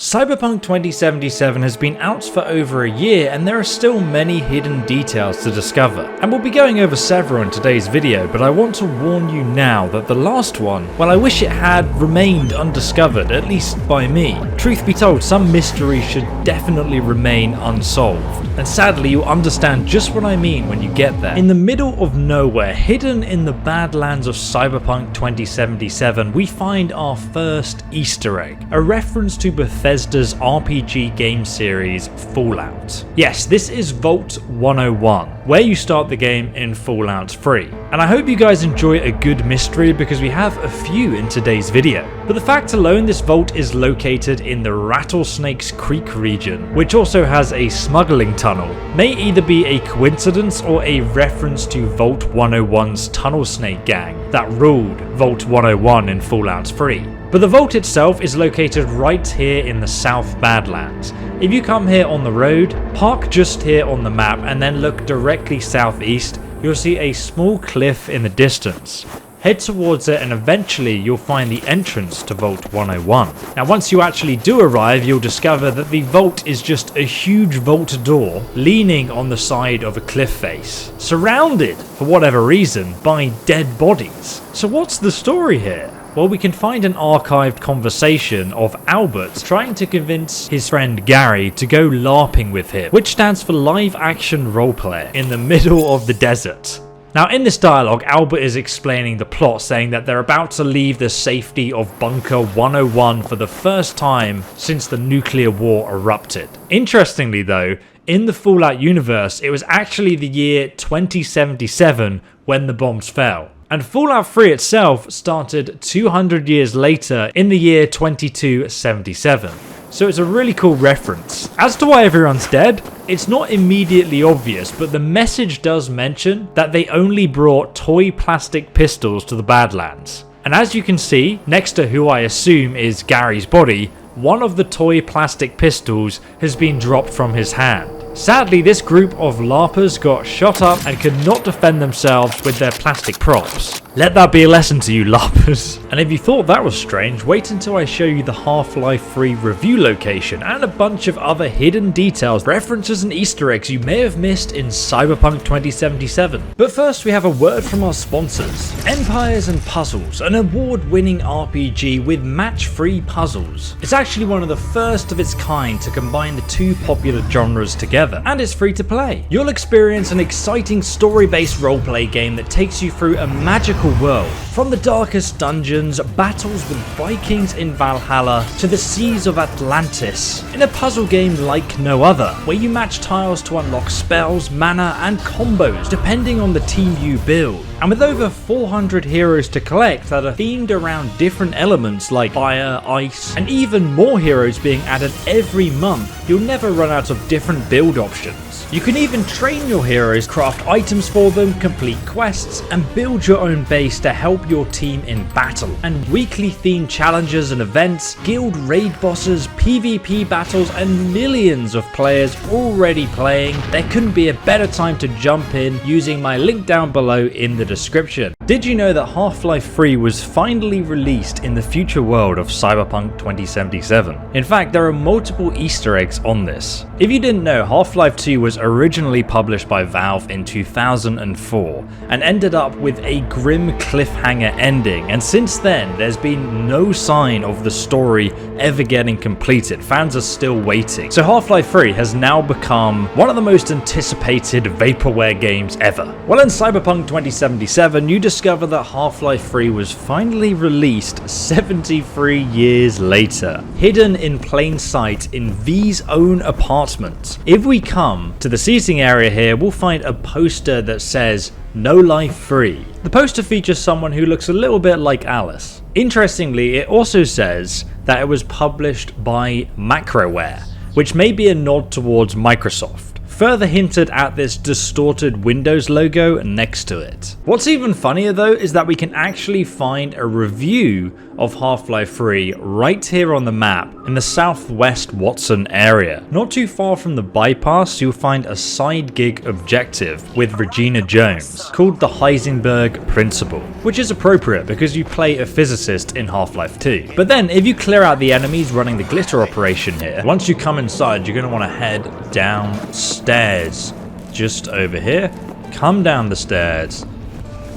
Cyberpunk 2077 has been out for over a year and there are still many hidden details to discover. And we'll be going over several in today's video, but I want to warn you now that the last one, well, I wish it had remained undiscovered, at least by me. Truth be told, some mysteries should definitely remain unsolved. And sadly, you'll understand just what I mean when you get there. In the middle of nowhere, hidden in the Badlands of Cyberpunk 2077, we find our first Easter egg, a reference to Bethesda's RPG game series Fallout. Yes, this is Vault 101, where you start the game in Fallout 3. And I hope you guys enjoy a good mystery because we have a few in today's video. But the fact alone, this vault is located in the Rattlesnakes Creek region, which also has a smuggling tunnel. May either be a coincidence or a reference to Vault 101's Tunnel Snake gang that ruled Vault 101 in Fallout 3. But the vault itself is located right here in the South Badlands. If you come here on the road, park just here on the map and then look directly southeast, you'll see a small cliff in the distance. Head towards it and eventually you'll find the entrance to Vault 101. Now once you actually do arrive, you'll discover that the vault is just a huge vault door leaning on the side of a cliff face, surrounded, for whatever reason, by dead bodies. So what's the story here? Well, we can find an archived conversation of Albert trying to convince his friend Gary to go LARPing with him, which stands for live action roleplay, in the middle of the desert. Now in this dialogue, Albert is explaining the plot, saying that they're about to leave the safety of Bunker 101 for the first time since the nuclear war erupted. Interestingly though, in the Fallout universe, it was actually the year 2077 when the bombs fell. And Fallout 3 itself started 200 years later in the year 2277. So it's a really cool reference. As to why everyone's dead, it's not immediately obvious, but the message does mention that they only brought toy plastic pistols to the Badlands. And as you can see, next to who I assume is Gary's body, one of the toy plastic pistols has been dropped from his hand. Sadly, this group of LARPers got shot up and could not defend themselves with their plastic props. Let that be a lesson to you LARPers. And if you thought that was strange, wait until I show you the Half-Life 3 review location and a bunch of other hidden details, references and Easter eggs you may have missed in Cyberpunk 2077. But first we have a word from our sponsors. Empires and Puzzles, an award-winning RPG with match-free puzzles. It's actually one of the first of its kind to combine the two popular genres together. And it's free to play. You'll experience an exciting story-based roleplay game that takes you through a magical world. From the darkest dungeons, battles with Vikings in Valhalla, to the seas of Atlantis, in a puzzle game like no other, where you match tiles to unlock spells, mana, and combos depending on the team you build. And with over 400 heroes to collect that are themed around different elements like fire, ice, and even more heroes being added every month, you'll never run out of different build options. You can even train your heroes, craft items for them, complete quests, and build your own base to help your team in battle. And weekly themed challenges and events, guild raid bosses, PvP battles, and millions of players already playing. There couldn't be a better time to jump in using my link down below in the description. Did you know that Half-Life 3 was finally released in the future world of Cyberpunk 2077? In fact, there are multiple Easter eggs on this. If you didn't know, Half-Life 2 was originally published by Valve in 2004 and ended up with a grim cliffhanger ending, and since then there's been no sign of the story ever getting completed. Fans are still waiting. So Half-Life 3 has now become one of the most anticipated vaporware games ever. Well, in Cyberpunk 2077 you discover that Half-Life 3 was finally released 73 years later, hidden in plain sight in V's own apartment. If we come to the seating area here, we'll find a poster that says "No Life Free." The poster features someone who looks a little bit like Alice. Interestingly, it also says that it was published by Macroware, which may be a nod towards Microsoft. further hinted at this distorted Windows logo next to it. What's even funnier though is that we can actually find a review of Half-Life 3 right here on the map in the southwest Watson area. Not too far from the bypass, you'll find a side gig objective with Regina Jones called the Heisenberg Principle, which is appropriate because you play a physicist in Half-Life 2. But then if you clear out the enemies running the glitter operation here, once you come inside you're going to want to head downstairs just over here, come down the stairs,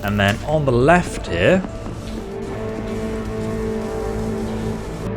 and then on the left here.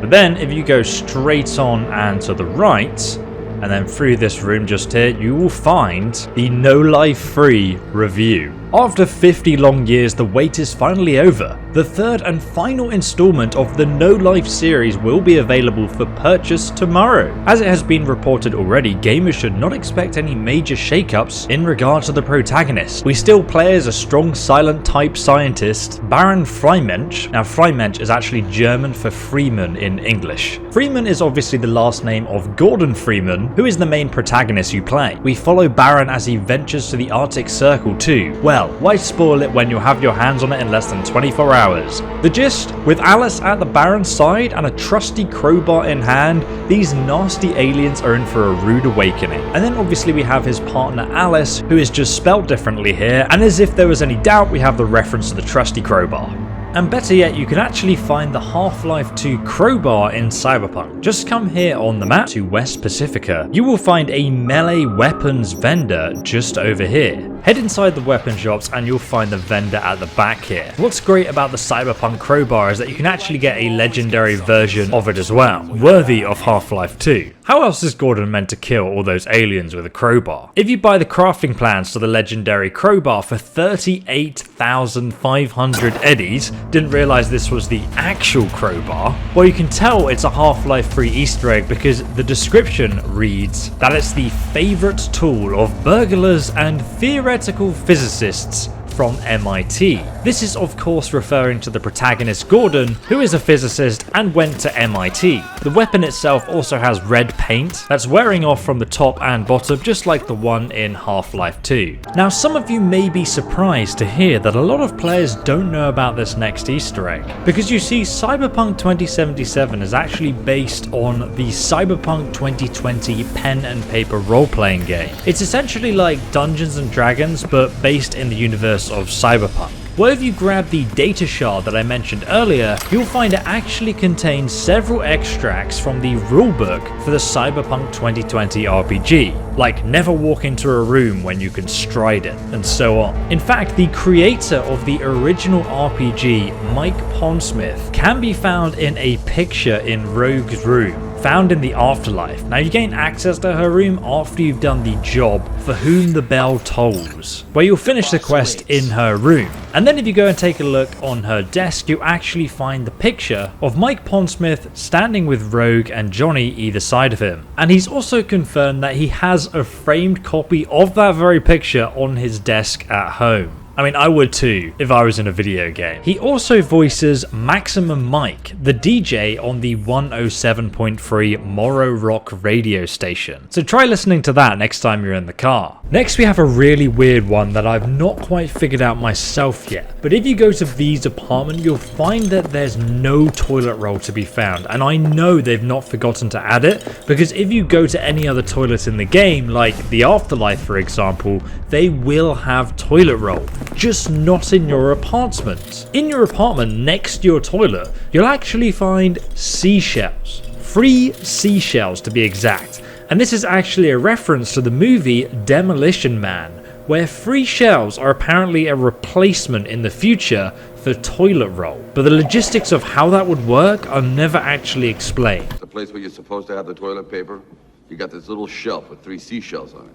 But then if you go straight on and to the right, and then through this room just here, you will find the No Life 3 review. After 50 long years, the wait is finally over. The third and final installment of the No Life series will be available for purchase tomorrow. As it has been reported already, gamers should not expect any major shakeups in regard to the protagonist. We still play as a strong silent type scientist, Baron Freimensch. Now Freimensch is actually German for Freeman in English. Freeman is obviously the last name of Gordon Freeman, who is the main protagonist you play. We follow Baron as he ventures to the Arctic Circle too. Well, why spoil it when you'll have your hands on it in less than 24 hours? The gist? With Alice at the Baron's side and a trusty crowbar in hand, these nasty aliens are in for a rude awakening. And then obviously we have his partner Alice, who is just spelled differently here, and as if there was any doubt, we have the reference to the trusty crowbar. And better yet, you can actually find the Half-Life 2 crowbar in Cyberpunk. Just come here on the map to West Pacifica. You will find a melee weapons vendor just over here. Head inside the weapon shops and you'll find the vendor at the back here. What's great about the Cyberpunk crowbar is that you can actually get a legendary version of it as well, worthy of Half-Life 2. How else is Gordon meant to kill all those aliens with a crowbar? If you buy the crafting plans to the legendary crowbar for 38,500 eddies, didn't realize this was the actual crowbar, well, you can tell it's a Half-Life 3 Easter egg because the description reads that it's the favorite tool of burglars and theoretical physicists from MIT. This is of course referring to the protagonist Gordon, who is a physicist and went to MIT. The weapon itself also has red paint that's wearing off from the top and bottom, just like the one in Half-Life 2. Now some of you may be surprised to hear that a lot of players don't know about this next Easter egg, because you see Cyberpunk 2077 is actually based on the Cyberpunk 2020 pen and paper role-playing game. It's essentially like Dungeons and Dragons but based in the universe of Cyberpunk. Well, if you grab the data shard that I mentioned earlier, you'll find it actually contains several extracts from the rulebook for the Cyberpunk 2020 RPG, like never walk into a room when you can stride it, and so on. In fact, the creator of the original RPG, Mike Pondsmith, can be found in a picture in Rogue's room, found in the afterlife. Now you gain access to her room after you've done the job For Whom the Bell Tolls, where you'll finish the quest in her room. And then if you go and take a look on her desk, you actually find the picture of Mike Pondsmith standing with Rogue and Johnny either side of him. And he's also confirmed that he has a framed copy of that very picture on his desk at home. I mean, I would too, if I was in a video game. He also voices Maximum Mike, the DJ on the 107.3 Morrow Rock radio station. So try listening to that next time you're in the car. Next we have a really weird one that I've not quite figured out myself yet. But if you go to V's apartment, you'll find that there's no toilet roll to be found. And I know they've not forgotten to add it, because if you go to any other toilet in the game, like the Afterlife for example, they will have toilet roll. Just not in your apartment. In your apartment next to your toilet, you'll actually find seashells. 3 seashells to be exact. And this is actually a reference to the movie Demolition Man, where 3 shells are apparently a replacement in the future for toilet roll. But the logistics of how that would work are never actually explained. The place where you're supposed to have the toilet paper, you got this little shelf with 3 seashells on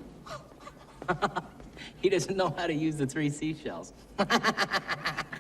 it. He doesn't know how to use the 3 seashells.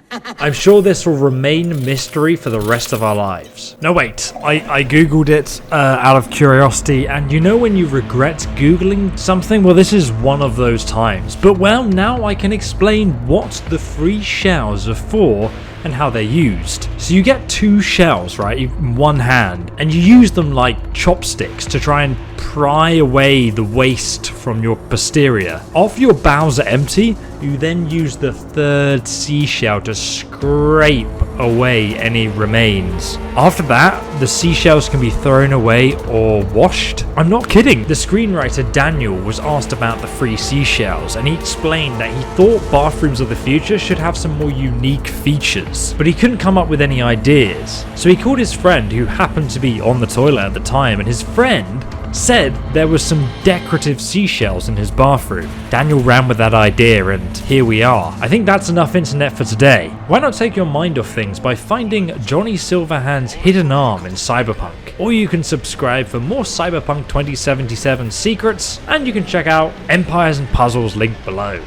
I'm sure this will remain mystery for the rest of our lives. No wait, I googled it out of curiosity, and you know when you regret googling something? Well, this is one of those times. But well, now I can explain what the 3 shells are for and how they're used. So you get 2 shells, right, in one hand, and you use them like chopsticks to try and pry away the waste from your posterior. After your bowels are empty, you then use the 3rd seashell to scrape away any remains. After that, the seashells can be thrown away or washed. I'm not kidding. The screenwriter Daniel was asked about the 3 seashells, and he explained that he thought bathrooms of the future should have some more unique features, but he couldn't come up with any ideas. So he called his friend, who happened to be on the toilet at the time, and his friend said there was some decorative seashells in his bathroom. Daniel ran with that idea, and here we are. I think that's enough internet for today. Why not take your mind off things by finding Johnny Silverhand's hidden arm in Cyberpunk? Or you can subscribe for more Cyberpunk 2077 secrets, and you can check out Empires and Puzzles linked below.